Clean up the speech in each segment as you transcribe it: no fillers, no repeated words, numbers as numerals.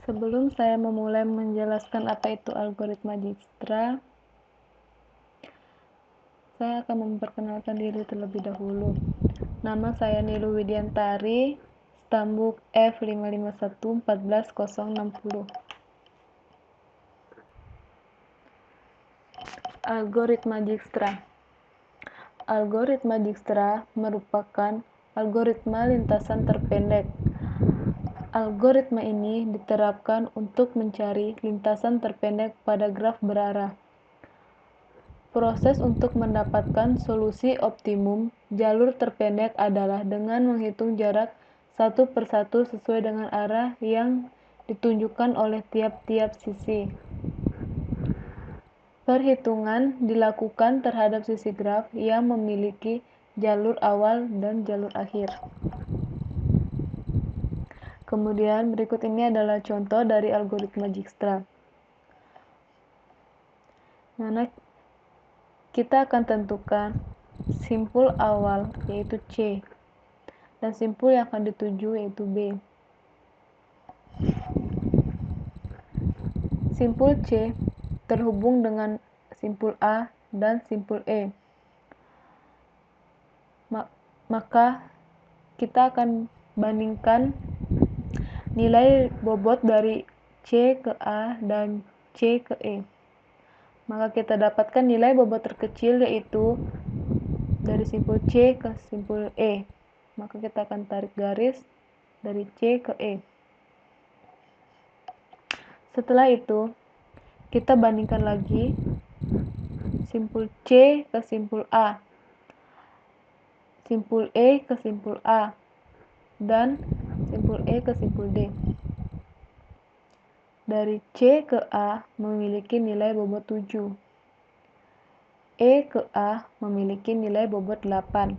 Sebelum saya memulai menjelaskan apa itu algoritma Dijkstra, saya akan memperkenalkan diri terlebih dahulu. Nama saya Nilu Widiantari, stambuk F55114060. Algoritma Dijkstra. Algoritma Dijkstra merupakan algoritma lintasan terpendek. Algoritma ini diterapkan untuk mencari lintasan terpendek pada graf berarah. Proses untuk mendapatkan solusi optimum jalur terpendek adalah dengan menghitung jarak satu persatu sesuai dengan arah yang ditunjukkan oleh tiap-tiap sisi. Perhitungan dilakukan terhadap sisi graf yang memiliki jalur awal dan jalur akhir. Kemudian berikut ini adalah contoh dari algoritma Dijkstra. Mana kita akan tentukan simpul awal yaitu C dan simpul yang akan dituju yaitu B. Simpul C terhubung dengan simpul A dan simpul E. Maka kita akan bandingkan nilai bobot dari C ke A dan C ke E. Maka kita dapatkan nilai bobot terkecil yaitu dari simpul C ke simpul E. Maka kita akan tarik garis dari C ke E. Setelah itu, kita bandingkan lagi simpul C ke simpul A, simpul E ke simpul A, dan simpul E ke simpul D. Dari C ke A memiliki nilai bobot 7. E ke A memiliki nilai bobot 8.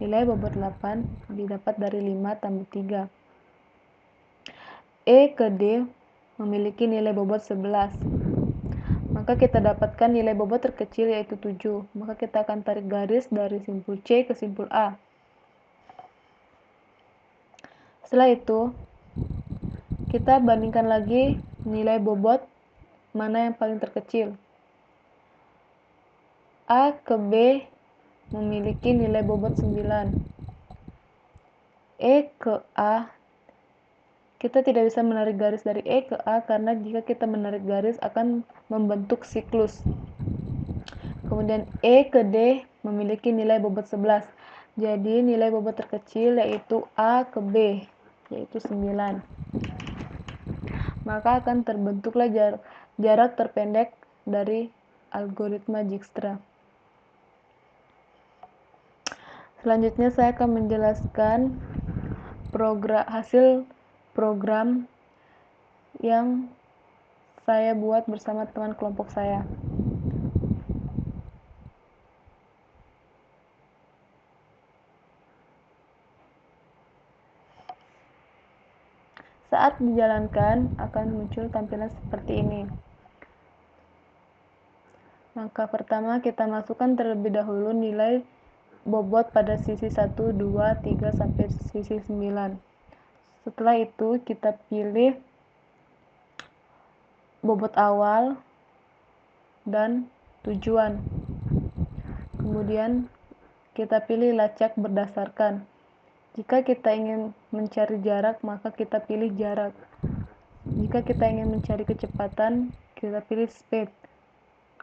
Nilai bobot 8 didapat dari 5 tambah 3. E ke D memiliki nilai bobot 11. Maka kita dapatkan nilai bobot terkecil yaitu 7. Maka kita akan tarik garis dari simpul C ke simpul A. Setelah itu, kita bandingkan lagi nilai bobot mana yang paling terkecil. A ke B memiliki nilai bobot 9. E ke A, kita tidak bisa menarik garis dari E ke A karena jika kita menarik garis akan membentuk siklus. Kemudian E ke D memiliki nilai bobot 11. Jadi nilai bobot terkecil yaitu A ke B, yaitu 9. Maka akan terbentuklah jarak terpendek dari algoritma Dijkstra. Selanjutnya saya akan menjelaskan hasil program yang saya buat bersama teman kelompok saya. Saat dijalankan akan muncul tampilan seperti ini. Maka pertama kita masukkan terlebih dahulu nilai bobot pada sisi 1, 2, 3 sampai sisi 9. Setelah itu kita pilih bobot awal dan tujuan. Kemudian kita pilih lacak berdasarkan. Jika kita ingin mencari jarak, maka kita pilih jarak. Jika kita ingin mencari kecepatan, kita pilih speed.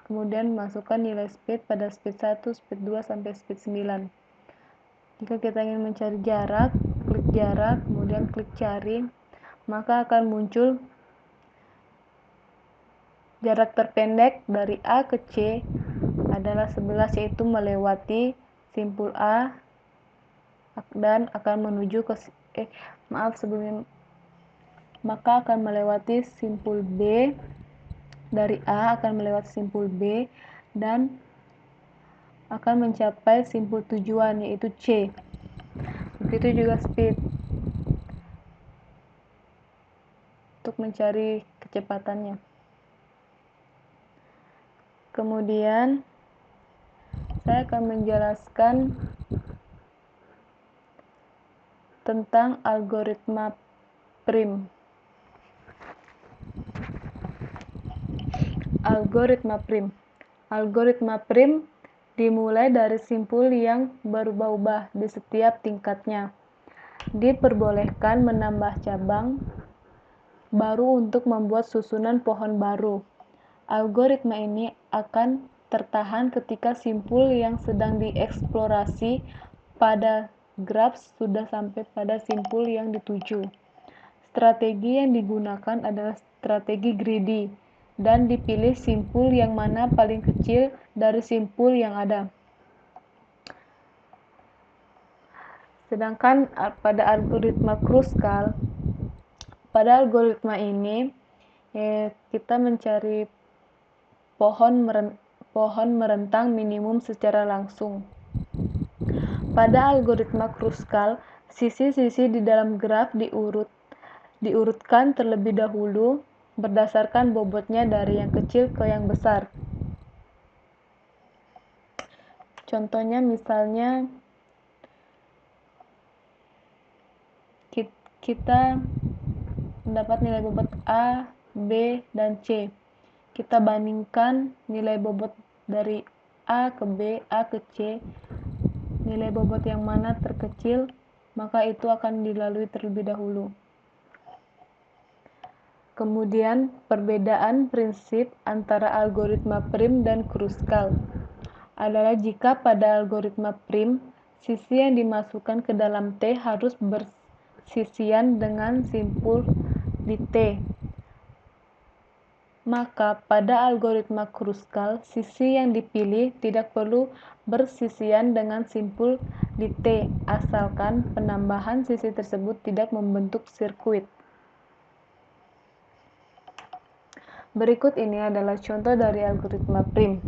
Kemudian masukkan nilai speed pada speed 1, speed 2, sampai speed 9. Jika kita ingin mencari jarak, klik jarak, kemudian klik cari, maka akan muncul jarak terpendek dari A ke C adalah 11, yaitu melewati simpul A dan akan menuju ke maka akan melewati simpul B. Dari A akan melewati simpul B dan akan mencapai simpul tujuan yaitu C. Begitu juga speed untuk mencari kecepatannya. Kemudian saya akan menjelaskan tentang algoritma prim. Algoritma prim. Algoritma prim dimulai dari simpul yang berubah-ubah di setiap tingkatnya. Diperbolehkan menambah cabang baru untuk membuat susunan pohon baru. Algoritma ini akan tertahan ketika simpul yang sedang dieksplorasi pada graf sudah sampai pada simpul yang dituju. Strategi yang digunakan adalah strategi greedy dan dipilih simpul yang mana paling kecil dari simpul yang ada. Sedangkan pada algoritma Kruskal, pada algoritma ini kita mencari pohon merentang minimum secara langsung. Pada algoritma Kruskal, sisi-sisi di dalam graf diurutkan terlebih dahulu berdasarkan bobotnya dari yang kecil ke yang besar. Contohnya misalnya kita mendapat nilai bobot A, B, dan C. Kita bandingkan nilai bobot dari A ke B, A ke C, nilai bobot yang mana terkecil, maka itu akan dilalui terlebih dahulu. Kemudian, perbedaan prinsip antara algoritma prim dan Kruskal adalah jika pada algoritma prim, sisi yang dimasukkan ke dalam T harus bersisian dengan simpul di T. Maka pada algoritma Kruskal, sisi yang dipilih tidak perlu bersisian dengan simpul di T, asalkan penambahan sisi tersebut tidak membentuk sirkuit. Berikut ini adalah contoh dari algoritma prim.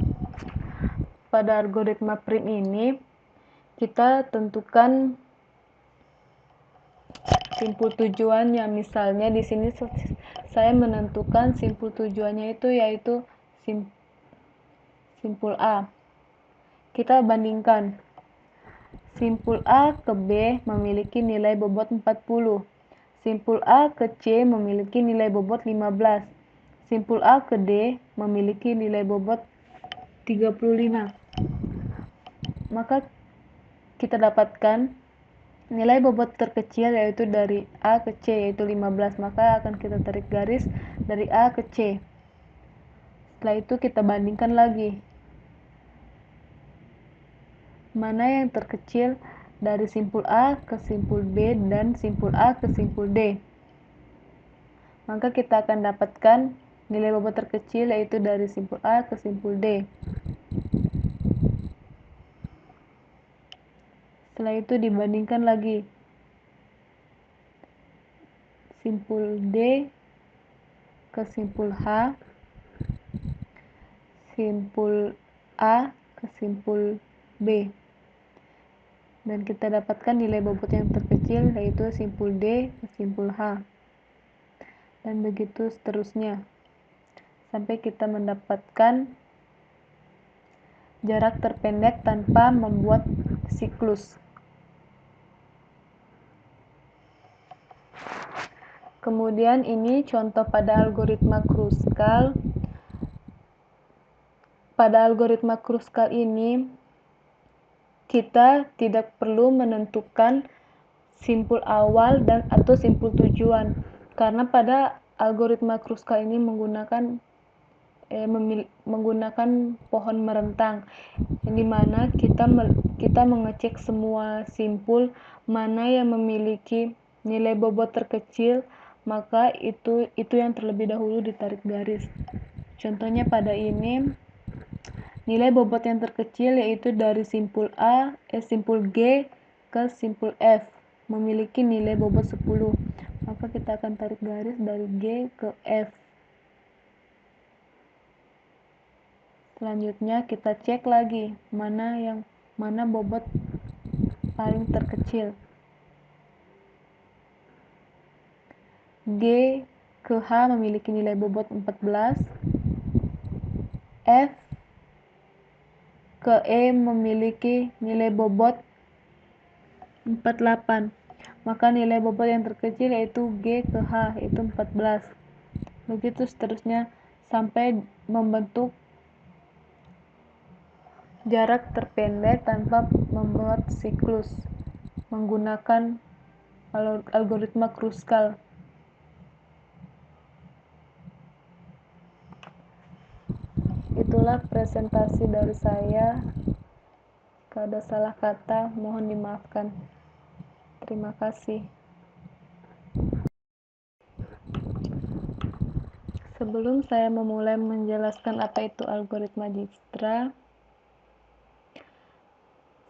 Pada algoritma prim ini, kita tentukan simpul tujuannya. Misalnya di sini saya menentukan simpul tujuannya yaitu simpul A. Kita bandingkan. Simpul A ke B memiliki nilai bobot 40. Simpul A ke C memiliki nilai bobot 15. Simpul A ke D memiliki nilai bobot 35. Maka kita dapatkan nilai bobot terkecil yaitu dari A ke C yaitu 15. Maka akan kita tarik garis dari A ke C. Setelah itu kita bandingkan lagi. Mana yang terkecil dari simpul A ke simpul B dan simpul A ke simpul D. Maka kita akan dapatkan nilai bobot terkecil yaitu dari simpul A ke simpul D. Setelah itu dibandingkan lagi. Simpul D ke simpul H, simpul A ke simpul B. Dan kita dapatkan nilai bobot yang terkecil yaitu simpul D ke simpul H. Dan begitu seterusnya. Sampai kita mendapatkan jarak terpendek tanpa membuat siklus. Kemudian ini contoh pada algoritma Kruskal. Pada algoritma Kruskal ini kita tidak perlu menentukan simpul awal dan atau simpul tujuan karena pada algoritma Kruskal ini menggunakan pohon merentang, di mana kita mengecek semua simpul mana yang memiliki nilai bobot terkecil, maka itu yang terlebih dahulu ditarik garis. Contohnya pada ini nilai bobot yang terkecil yaitu dari simpul simpul G ke simpul F memiliki nilai bobot 10. Maka kita akan tarik garis dari G ke F. Selanjutnya kita cek lagi mana bobot paling terkecil. G ke H memiliki nilai bobot 14. F ke E memiliki nilai bobot 48. Maka nilai bobot yang terkecil yaitu G ke H yaitu 14. Begitu seterusnya sampai membentuk jarak terpendek tanpa membuat siklus menggunakan algoritma Kruskal. Itulah presentasi dari saya. Kalau ada salah kata, mohon dimaafkan. Terima kasih. Sebelum saya memulai menjelaskan apa itu algoritma Dijkstra,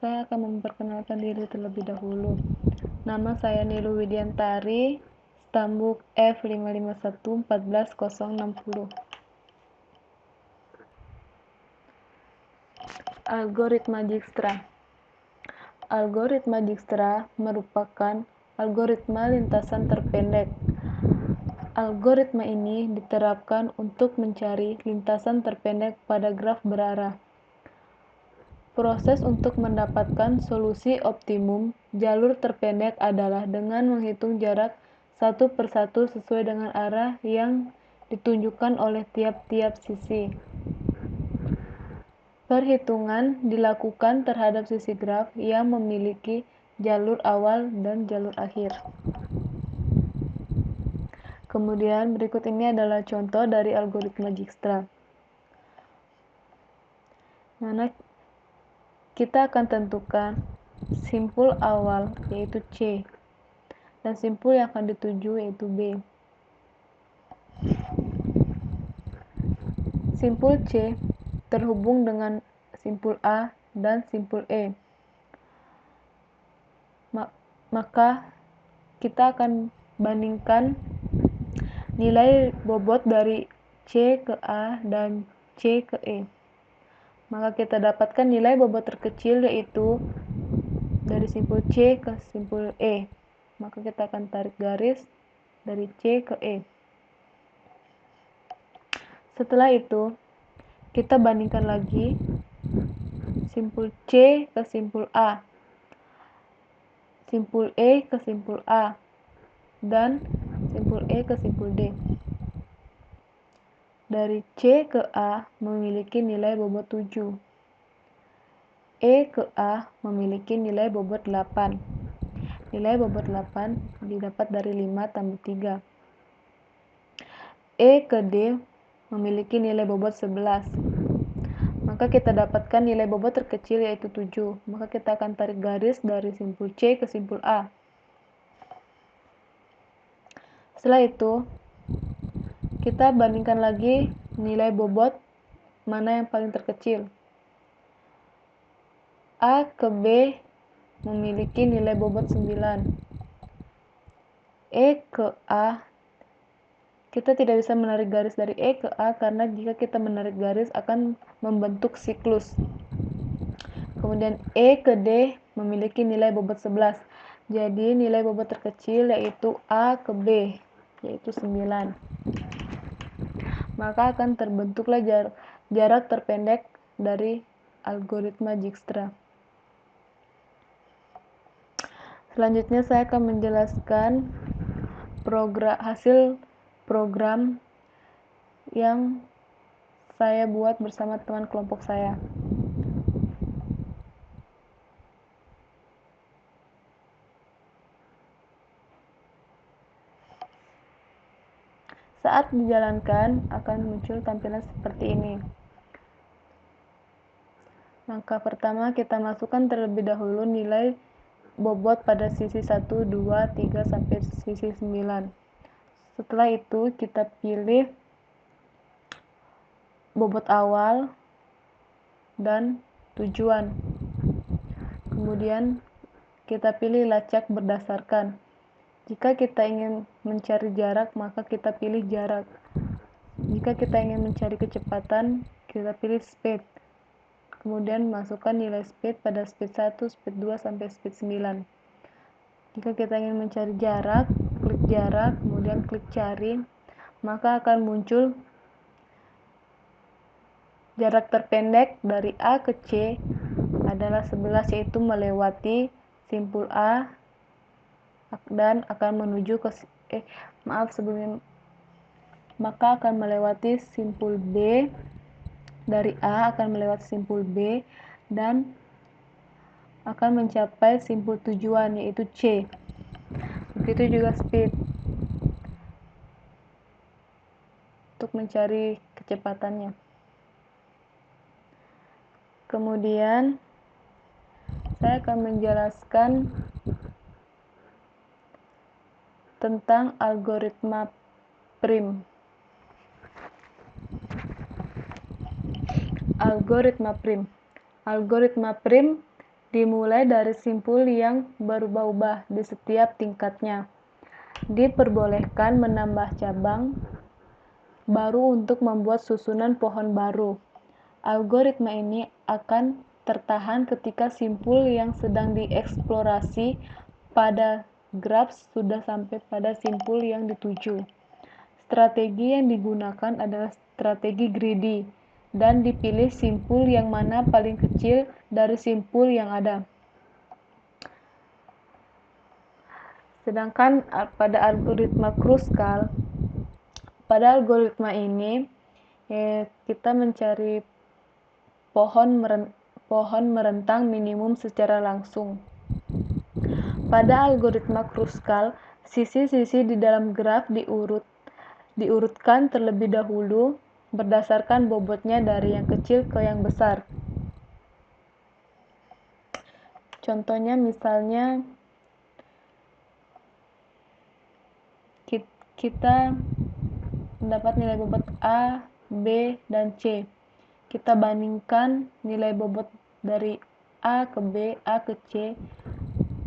saya akan memperkenalkan diri terlebih dahulu. Nama saya Nilu Widiantari, stambuk F551-14060. Algoritma Dijkstra. Algoritma Dijkstra merupakan algoritma lintasan terpendek. Algoritma ini diterapkan untuk mencari lintasan terpendek pada graf berarah. Proses untuk mendapatkan solusi optimum jalur terpendek adalah dengan menghitung jarak satu persatu sesuai dengan arah yang ditunjukkan oleh tiap-tiap sisi. Perhitungan dilakukan terhadap sisi graf yang memiliki jalur awal dan jalur akhir. Kemudian berikut ini adalah contoh dari algoritma Dijkstra. Mana kita akan tentukan simpul awal yaitu C dan simpul yang akan dituju yaitu B. Simpul C terhubung dengan simpul A dan simpul E. Maka kita akan bandingkan nilai bobot dari C ke A dan C ke E. Maka kita dapatkan nilai bobot terkecil yaitu dari simpul C ke simpul E. Maka kita akan tarik garis dari C ke E. Setelah itu, kita bandingkan lagi simpul C ke simpul A, simpul E ke simpul A, dan simpul E ke simpul D. Dari C ke A memiliki nilai bobot 7. E ke A memiliki nilai bobot 8. Nilai bobot 8 didapat dari 5 tambah 3. E ke D memiliki nilai bobot 11. Maka kita dapatkan nilai bobot terkecil yaitu 7. Maka kita akan tarik garis dari simpul C ke simpul A. Setelah itu, kita bandingkan lagi nilai bobot mana yang paling terkecil. A ke B memiliki nilai bobot 9. E ke A, kita tidak bisa menarik garis dari E ke A karena jika kita menarik garis akan membentuk siklus. Kemudian E ke D memiliki nilai bobot 11. Jadi nilai bobot terkecil yaitu A ke B, yaitu 9. Maka akan terbentuklah jarak terpendek dari algoritma Dijkstra. Selanjutnya saya akan menjelaskan hasil program yang saya buat bersama teman kelompok saya. Saat dijalankan akan muncul tampilan seperti ini. Langkah pertama, kita masukkan terlebih dahulu nilai bobot pada sisi 1, 2, 3 sampai sisi 9. Setelah itu kita pilih bobot awal dan tujuan. Kemudian kita pilih lacak berdasarkan. Jika kita ingin mencari jarak, maka kita pilih jarak. Jika kita ingin mencari kecepatan, kita pilih speed. Kemudian masukkan nilai speed pada speed 1, speed 2, sampai speed 9. Jika kita ingin mencari jarak, klik jarak, kemudian klik cari, maka akan muncul jarak terpendek dari A ke C adalah 11, yaitu melewati simpul A dan akan menuju ke maka akan melewati simpul B, dari A akan melewati simpul B, dan akan mencapai simpul tujuan, yaitu C. Begitu juga speed. Untuk mencari kecepatannya. Kemudian, saya akan menjelaskan tentang algoritma prim. Algoritma prim. Algoritma prim dimulai dari simpul yang berubah-ubah di setiap tingkatnya. Diperbolehkan menambah cabang baru untuk membuat susunan pohon baru. Algoritma ini akan tertahan ketika simpul yang sedang dieksplorasi pada graf sudah sampai pada simpul yang dituju. Strategi yang digunakan adalah strategi greedy, dan dipilih simpul yang mana paling kecil dari simpul yang ada. Sedangkan pada algoritma Kruskal, pada algoritma ini kita mencari pohon merentang minimum secara langsung. Pada algoritma Kruskal, sisi-sisi di dalam graf diurutkan terlebih dahulu berdasarkan bobotnya dari yang kecil ke yang besar. Contohnya misalnya kita mendapat nilai bobot A, B, dan C. Kita bandingkan nilai bobot dari A ke B, A ke C.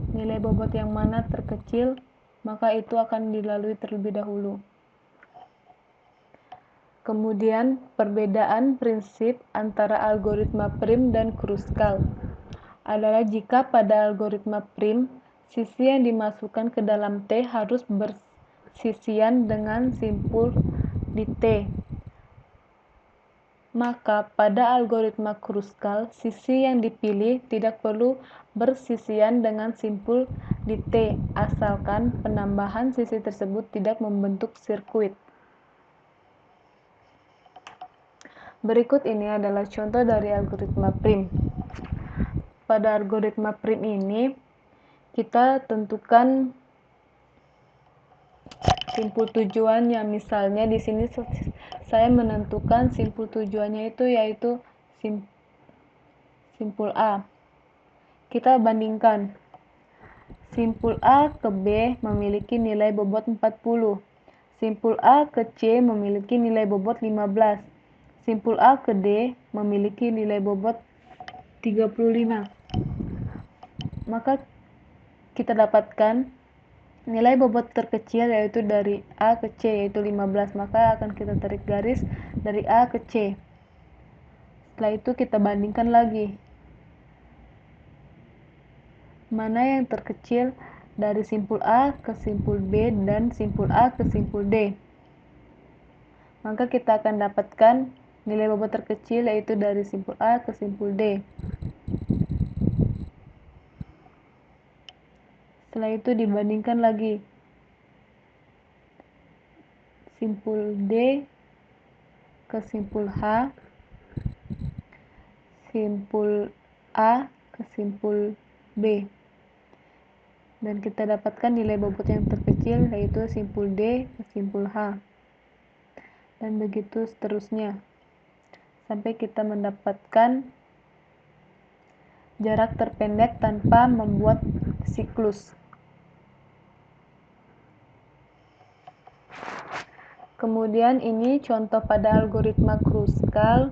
Nilai bobot yang mana terkecil, maka itu akan dilalui terlebih dahulu. Kemudian, perbedaan prinsip antara algoritma prim dan Kruskal adalah jika pada algoritma prim, sisi yang dimasukkan ke dalam T harus bersisian dengan simpul di T. Maka pada algoritma Kruskal, sisi yang dipilih tidak perlu bersisian dengan simpul di T, asalkan penambahan sisi tersebut tidak membentuk sirkuit. Berikut ini adalah contoh dari algoritma prim. Pada algoritma prim ini, kita tentukan simpul tujuannya. Misalnya di sini saya menentukan simpul tujuannya itu yaitu simpul A. Kita bandingkan. Simpul A ke B memiliki nilai bobot 40. Simpul A ke C memiliki nilai bobot 15. Simpul A ke D memiliki nilai bobot 35. Maka kita dapatkan nilai bobot terkecil yaitu dari A ke C yaitu 15. Maka akan kita tarik garis dari A ke C. Setelah itu kita bandingkan lagi. Mana yang terkecil dari simpul A ke simpul B dan simpul A ke simpul D. Maka kita akan dapatkan nilai bobot terkecil yaitu dari simpul A ke simpul D. Setelah itu dibandingkan lagi. Simpul D ke simpul H, simpul A ke simpul B. Dan kita dapatkan nilai bobot yang terkecil yaitu simpul D ke simpul H. Dan begitu seterusnya. Sampai kita mendapatkan jarak terpendek tanpa membuat siklus. Kemudian ini contoh pada algoritma Kruskal.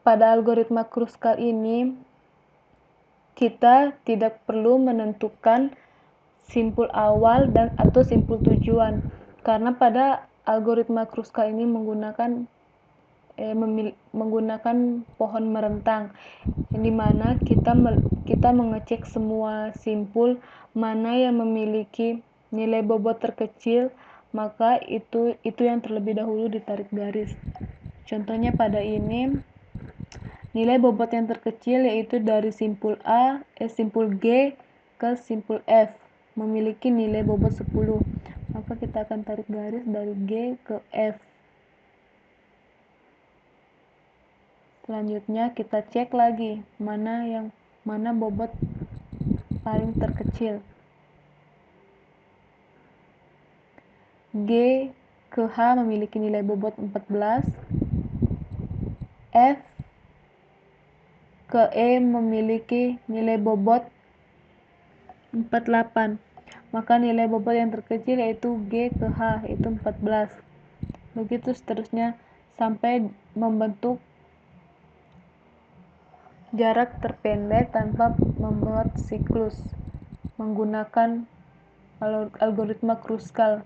Pada algoritma Kruskal ini kita tidak perlu menentukan simpul awal dan atau simpul tujuan, karena pada algoritma Kruskal ini menggunakan pohon merentang, di mana kita mengecek semua simpul mana yang memiliki nilai bobot terkecil, maka itu yang terlebih dahulu ditarik garis. Contohnya pada ini nilai bobot yang terkecil yaitu dari simpul simpul G ke simpul F memiliki nilai bobot 10. maka kita akan tarik garis dari G ke F. Selanjutnya kita cek lagi mana bobot paling terkecil. G ke H memiliki nilai bobot 14, F ke E memiliki nilai bobot 48. Maka nilai bobot yang terkecil yaitu G ke H, yaitu 14. Begitu seterusnya sampai membentuk jarak terpendek tanpa membuat siklus menggunakan algoritma Kruskal.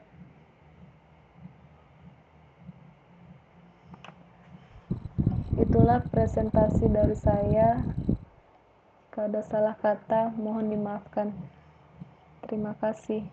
Itulah presentasi dari saya. Kalau ada salah kata mohon dimaafkan. Terima kasih.